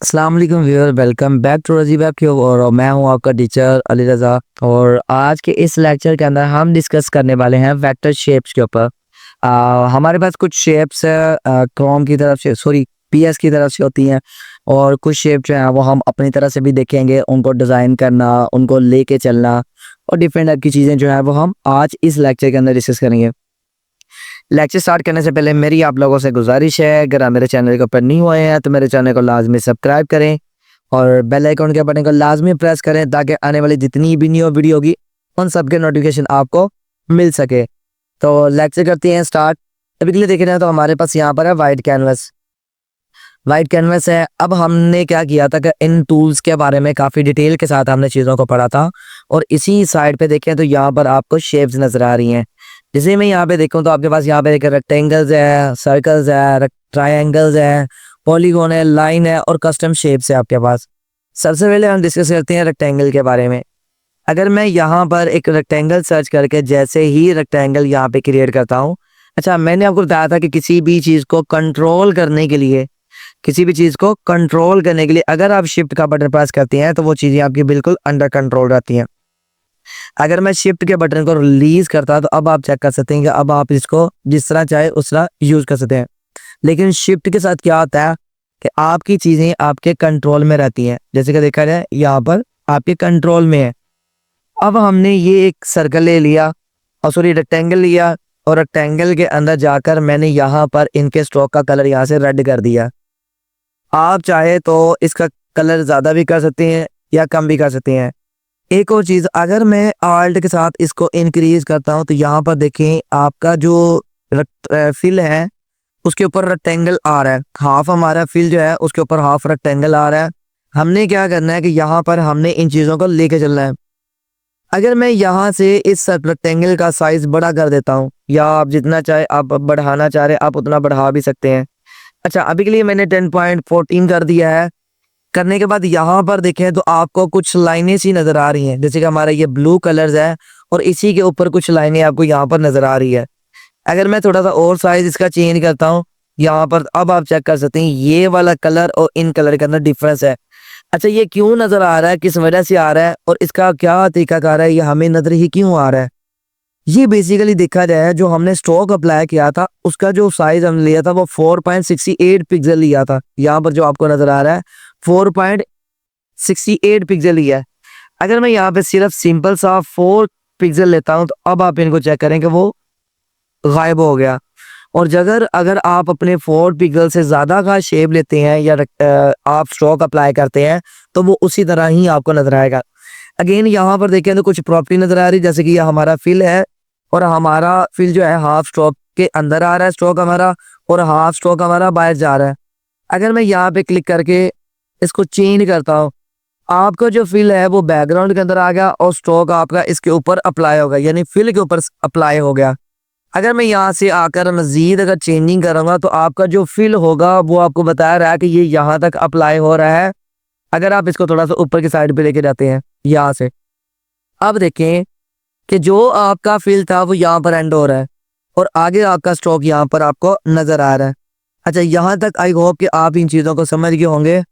अस्सलाम वालेकुम viewer, welcome back to Rajib app tube. और मैं हूं आपका टीचर अली रज़ा। और आज के इस लेक्चर के अंदर हम डिस्कस करने वाले हैं वेक्टर शेप्स के ऊपर। हमारे पास कुछ शेप्स क्रोम की तरफ से, सॉरी, पीएस की तरफ से होती हैं, और कुछ शेप जो हैं वो हम अपनी तरह से भी देखेंगे, उनको डिज़ाइन करना, उनको लेके चलना और डिफरेंट टाइप की चीज़ें जो है वो हम आज इस लेक्चर के अंदर डिस्कस करेंगे। लेक्चर स्टार्ट करने से पहले मेरी आप लोगों से गुजारिश है, अगर आप मेरे चैनल के ऊपर नहीं हुए हैं तो मेरे चैनल को लाजमी सब्सक्राइब करें और बेल आइकन के बटन को लाजमी प्रेस करें ताकि आने वाली जितनी भी न्यू वीडियो होगी उन सब के नोटिफिकेशन आपको मिल सके। तो लेक्चर करते हैं स्टार्ट। अभी के लिए देख रहे हैं तो हमारे पास यहाँ पर है वाइट कैनवस। वाइट कैनवस है। अब हमने क्या किया था कि इन टूल्स के बारे में काफ़ी डिटेल के साथ हमने चीज़ों को पढ़ा था, और इसी साइड पे देखें तो यहाँ पर आपको शेप्स नज़र आ रही हैं। जैसे मैं यहाँ पे देखूँ तो आपके पास यहाँ पे रेक्टेंगल्स है, सर्कल्स है, ट्रायंगल्स है, पॉलीगॉन है, लाइन है और कस्टम शेप्स है आपके पास। सबसे पहले हम डिस्कस करते हैं रेक्टेंगल के बारे में। अगर मैं यहाँ पर एक रेक्टेंगल सर्च करके जैसे ही रेक्टेंगल यहाँ पे क्रिएट करता हूँ, अच्छा, मैंने आपको बताया था कि किसी भी चीज़ को कंट्रोल करने के लिए, अगर आप शिफ्ट का बटन प्रेस करते हैं तो वो चीज़ें आपकी बिल्कुल अंडर कंट्रोल रहती हैं। अगर मैं शिफ्ट के बटन को रिलीज करता तो अब आप चेक कर सकते हैं कि अब आप इसको जिस तरह चाहे उस तरह यूज कर सकते हैं। लेकिन शिफ्ट के साथ क्या होता है कि आपकी चीजें आपके कंट्रोल में रहती हैं। जैसे कि देखा जाए यहाँ पर आपके कंट्रोल में है। अब हमने ये एक सर्कल ले लिया, और सॉरी रेक्टेंगल लिया, और रेक्टेंगल के अंदर जाकर मैंने यहाँ पर इनके स्ट्रोक का कलर यहाँ से रेड कर दिया। आप चाहे तो इसका कलर ज्यादा भी कर सकते हैं या कम भी कर सकते हैं। एक और चीज़, अगर मैं आल्ट के साथ इसको इंक्रीज करता हूं तो यहाँ पर देखें आपका जो फिल है उसके ऊपर रेक्टेंगल आ रहा है, हाफ हमारा फिल जो है उसके ऊपर हाफ रेक्टेंगल आ रहा है। हमने क्या करना है कि यहाँ पर हमने इन चीज़ों को लेके चलना है। अगर मैं यहाँ से इस रेक्टेंगल का साइज बड़ा कर देता हूँ, या आप जितना चाहे आप बढ़ाना चाह रहे हैं आप उतना बढ़ा भी सकते हैं। अच्छा, अभी के लिए मैंने 10.14 कर दिया है। करने के बाद यहाँ पर देखें तो आपको कुछ लाइनें सी नजर आ रही हैं, जैसे कि हमारा ये ब्लू कलर्स है और इसी के ऊपर कुछ लाइनें आपको यहाँ पर नजर आ रही है। अगर मैं थोड़ा सा और साइज इसका चेंज करता हूँ यहाँ पर, अब आप चेक कर सकते हैं ये वाला कलर और इन कलर के अंदर डिफरेंस है। अच्छा, ये क्यों नजर आ रहा है, किस वजह से आ रहा है और इसका क्या तरीकाकार है, ये हमें नजर ही क्यों आ रहा है? ये बेसिकली देखा जाए जो हमने स्ट्रोक अप्लाई किया था उसका जो साइज हमने लिया था वो 4.68 पिक्सल लिया था। यहाँ पर जो आपको नजर आ रहा है 4.68 पिक्सल लिया है। अगर मैं यहाँ पे सिर्फ सिंपल सा 4 पिक्सल लेता हूँ तो अब आप इनको चेक करें कि वो गायब हो गया। और अगर आप अपने 4 पिक्सल से ज्यादा का शेप लेते हैं या आप स्ट्रोक अप्लाई करते हैं तो वो उसी तरह ही आपको नजर आएगा। अगेन यहाँ पर देखें तो कुछ प्रॉपर्टी नजर आ रही है, जैसे कि ये हमारा फिल है और हमारा फिल जो है हाफ स्ट्रोक के अंदर आ रहा है स्ट्रोक हमारा, और हाफ स्ट्रोक हमारा बाहर जा रहा है। अगर मैं यहाँ पे क्लिक करके इसको चेंज करता हूँ, आपका जो फिल है वो बैकग्राउंड के अंदर आ गया और स्ट्रोक आपका इसके ऊपर अप्लाई होगा, यानी फिल के ऊपर अप्लाई हो गया। अगर मैं यहाँ से आकर मजीद अगर चेंजिंग करूंगा तो आपका जो फिल होगा वो आपको बता रहा है कि ये यहाँ तक अप्लाई हो रहा है। अगर आप इसको थोड़ा सा ऊपर की साइड पे लेके जाते हैं यहाँ से, अब देखें कि जो आपका फिल था वो यहाँ पर एंड हो रहा है और आगे आपका स्ट्रोक यहाँ पर आपको नजर आ रहा है। अच्छा, यहाँ तक आई होप कि आप इन चीज़ों को समझ गए होंगे।